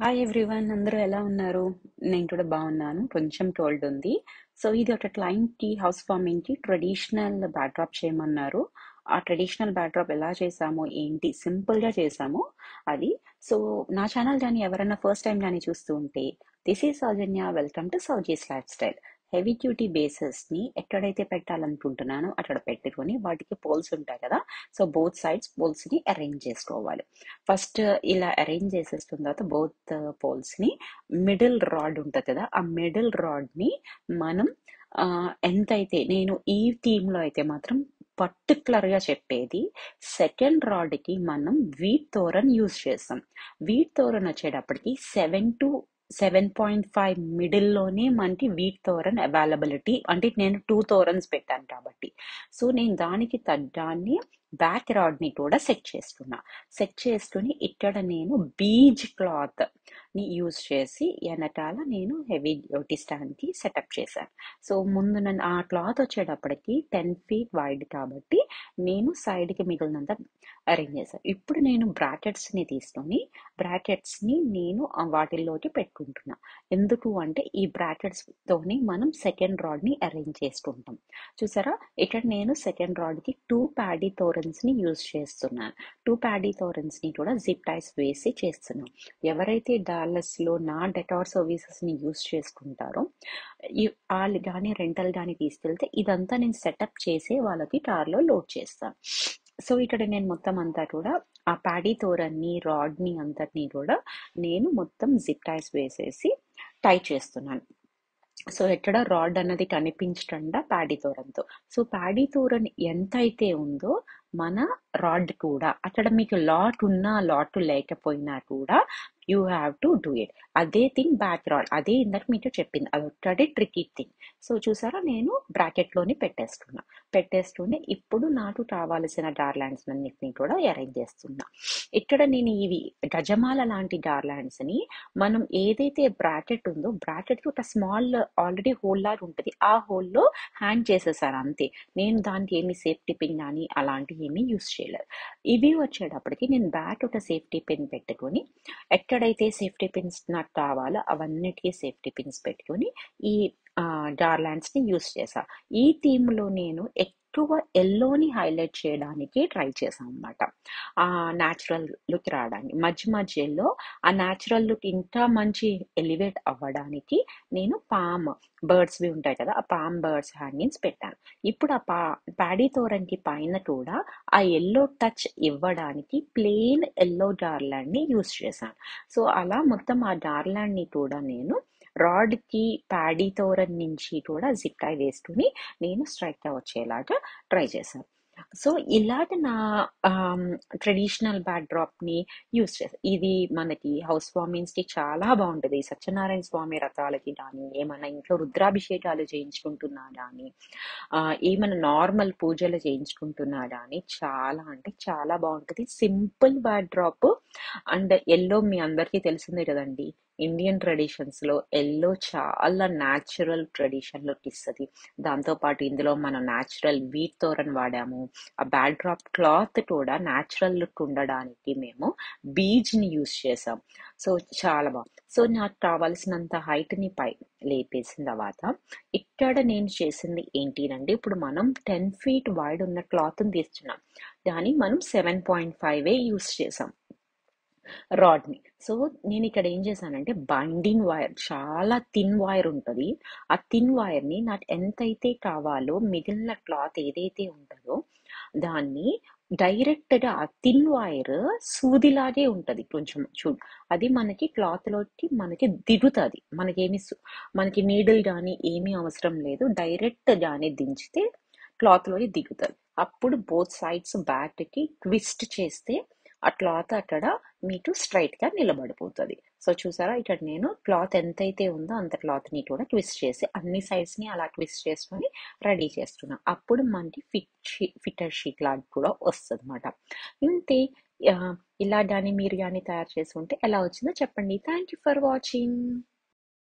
Hi everyone, అందరూ ఎలా ఉన్నారు? నేను కూడా బాగున్నాను. కొంచెం కోల్డ్ ఉంది. సో ఇది ఒక క్లయింట్కి హౌస్ వార్మింగ్కి ట్రెడిషనల్ బ్యాక్డ్రాప్ చేయమన్నారు. ఆ ట్రెడిషనల్ బ్యాక్డ్రాప్ ఎలా చేసామో ఏంటి సింపుల్గా చేసామో అది. సో నా ఛానల్ కానీ ఎవరైనా ఫస్ట్ టైం కానీ చూస్తూ ఉంటే, this is Soujanya, welcome to Souji's lifestyle. Heavy duty బేసెస్ని ఎక్కడైతే పెట్టాలనుకుంటున్నానో అక్కడ పెట్టుకొని వాటికి పోల్స్ ఉంటాయి కదా. సో బోత్ సైడ్స్ పోల్స్ని అరేంజ్ చేసుకోవాలి. ఫస్ట్ ఇలా అరేంజ్ చేసేసుకున్న తర్వాత బోత్ పోల్స్ ని మిడిల్ రాడ్ ఉంటుంది కదా, ఆ మిడిల్ రాడ్ ని మనం ఎంతైతే నేను ఈ థీమ్ లో అయితే మాత్రం పర్టికులర్ గా చెప్పేది, సెకండ్ రాడ్ కి మనం వీట్ తోరన్ యూజ్ చేస్తాం. వీట్ తోరన్ వచ్చేటప్పటికి 7 to 7.5 మిడిల్లోనే మనకి వీట్ తోరన్ అవైలబిలిటీ, అంటే నేను 2 తోరన్స్ పెట్టాను కాబట్టి. సో నేను దానికి తగ్గాన్ని బ్యాక్ రాడ్ ని కూడా సెట్ చేసుకుని ఇక్కడ నేను బీజ్ క్లాత్ ని యూజ్ చేసి వెనకాల నేను హెవీ డ్యూటీ స్టాండ్ కి సెటప్ చేశాను. సో ముందు నన్ను ఆ క్లాత్ వచ్చేటప్పటికి 10 feet వైడ్ కాబట్టి నేను సైడ్ కి మిగిలినంత అరేంజ్ చేశాను. ఇప్పుడు నేను బ్రాకెట్స్ ని తీసుకొని బ్రాకెట్స్ ని నేను వాటిల్లోకి పెట్టుకుంటున్నా. ఎందుకు అంటే ఈ బ్రాకెట్స్ తోని మనం సెకండ్ రాడ్ ని అరేంజ్ చేసుకుంటాం. చూసారా, ఇక్కడ నేను సెకండ్ రాడ్ కి 2 ప్యాడీ తోరన్స్ ని యూజ్ చేస్తున్నాను. 2 ప్యాడీ తోరన్స్ ని కూడా జిప్ టైస్ వేసి చేస్తున్నాను. ఎవరైతే డాలస్ లో నా డెటార్ సర్వీసెస్ ని యూజ్ చేసుకుంటారో వాళ్ళు కానీ రెంటల్ కానీ తీసుకెళ్తే ఇదంతా నేను సెటప్ చేసి వాళ్ళకి కార్లో లోడ్ చేస్తాను. సో ఇక్కడ నేను మొత్తం అంతా కూడా ఆ ప్యాడీ తోరన్ని రాడ్ని అంతటినీ కూడా నేను మొత్తం జిప్ టైస్ వేసేసి టై చేస్తున్నాను. సో ఎక్కడ రాడ్ అన్నది కనిపించకుండా ప్యాడీ తోరన్తో. సో ప్యాడీ తోరన్ ఎంత అయితే ఉందో మన రాడ్ కూడా, అక్కడ మీకు లాట్ ఉన్నా లాట్ లేకపోయినా కూడా you have to do it. అదే థింగ్ బ్యాక్ రాడ్, అదే ఇందాక మీకు చెప్పింది, అది ఒక్కడే ట్రికీ థింగ్. సో చూసారా, నేను బ్రాకెట్లోని పెట్టేసుకుని ఇప్పుడు నాకు కావాల్సిన గార్లాండ్స్ అన్నిటిని కూడా అరేంజ్ చేస్తున్నా. ఇక్కడ నేను ఇవి గజమాల లాంటి గార్లాండ్స్ ని మనం ఏదైతే బ్రాకెట్ ఉందో బ్రాకెట్ కి ఒక స్మాల్ ఆల్రెడీ హోల్ లాగా ఉంటుంది, ఆ హోల్లో హ్యాంగ్ చేసేసాను అంతే. నేను దానికి ఏమి సేఫ్టీ పిన్ కానీ అలాంటివి ఏమీ యూస్ చేయలేదు. ఇవి వచ్చేటప్పటికి నేను బ్యాక్ ఒక సేఫ్టీ పిన్ పెట్టుకొని, ఎక్కడైతే సేఫ్టీ పిన్స్ నాకు కావాలో అవన్నిటికీ సేఫ్టీ పిన్స్ పెట్టుకొని ఈ గార్లాండ్స్ ని యూస్ చేసా. ఈ థీమ్ లో నేను ఎక్కువ ఎల్లోని హైలైట్ చేయడానికి ట్రై చేశాను అనమాట. ఆ న్యాచురల్ లుక్ రావడానికి, మధ్యలో ఆ న్యాచురల్ లుక్ ఇంకా మంచి ఎలివేట్ అవ్వడానికి నేను పామ్ బర్డ్స్వి ఉంటాయి కదా, ఆ పామ్ బర్డ్స్ హ్యాంగింగ్స్ పెట్టాను. ఇప్పుడు ఆ ప్యాడీ తోరణ్కి పైన కూడా ఆ ఎల్లో టచ్ ఇవ్వడానికి ప్లెయిన్ ఎల్లో గార్లాండ్ ని యూస్ చేశాను. సో అలా మొత్తం ఆ గార్లాండ్ ని కూడా నేను రాడ్ కి ప్యాడీ తోరన్ నుంచి కూడా జిప్ టై వేసుకుని నేను స్ట్రైక్ గా వచ్చేలాగా ట్రై చేశాను. సో ఇలాగ నా ట్రెడిషనల్ బ్యాక్ డ్రాప్ ని యూస్ చేస్తాను. ఇది మనకి హౌస్ వార్మింగ్స్ కి చాలా బాగుంటది. సత్యనారాయణ స్వామి రథాలకి కానీ, ఏమన్నా ఇంట్లో రుద్రాభిషేకాలు చేయించుకుంటున్నా కానీ, ఏమైనా నార్మల్ పూజలు చేయించుకుంటున్నా కానీ చాలా అంటే చాలా బాగుంటది. Simple backdrop and yellow మీ అందరికీ తెలిసిందే కదండి. ఇండియన్ ట్రెడిషన్స్ లో ఎల్లో చాలా న్యాచురల్ ట్రెడిషన్ లుక్ ఇస్తుంది. దాంతోపాటు ఇందులో మనం న్యాచురల్ వీట్ తోరన్ వాడాము. ఆ బ్యాక్ డ్రాప్ క్లాత్ కూడా న్యాచురల్ లుక్ ఉండడానికి మేము బీజ్ ని యూస్ చేసాం. సో చాలా బాగుంది. సో నాకు కావాల్సినంత హైట్ ని పై లేపేసిన తర్వాత ఇక్కడ నేను చేసింది ఏంటిదంటే, ఇప్పుడు మనం 10 feet వైడ్ ఉన్న క్లాత్ ని తీస్తున్నాం, దాన్ని మనం 7.5 యూస్ చేసాం రాడ్ ని. సో నేను ఇక్కడ ఏం చేశానంటే, బైండింగ్ వైర్, చాలా థిన్ వైర్ ఉంటుంది, ఆ థిన్ వైర్ ని నాకు ఎంతైతే కావాలో మిగిలిన క్లాత్ ఏదైతే ఉంటుందో దాన్ని డైరెక్ట్ గా ఆ థిన్ వైర్ సూదిలాగే ఉంటది కొంచెం చూడు, అది మనకి క్లాత్ లోకి మనకి దిగుతుంది. మనకి నీడిల్ కానీ ఏమీ అవసరం లేదు, డైరెక్ట్ గానే దించితే క్లాత్ లోకి దిగుతుంది. అప్పుడు బోత్ సైడ్స్ బ్యాక్ కి ట్విస్ట్ చేస్తే ఆ క్లాత్ అక్కడ మీకు స్ట్రైట్ గా నిలబడిపోతుంది. సో చూసారా, ఇక్కడ నేను క్లాత్ ఎంతైతే ఉందో అంత క్లాత్ ని కూడా ట్విస్ట్ చేసి అన్ని సైడ్స్ ని అలా ట్విస్ట్ చేసుకొని రెడీ చేస్తున్నా. అప్పుడు మనకి ఫిట్టర్ షీట్ లాగా కూడా వస్తుంది అనమాట. ఇంతే. ఇలా కానీ మీరు కానీ తయారు చేసి ఉంటే ఎలా వచ్చిందో చెప్పండి. Thank you for watching.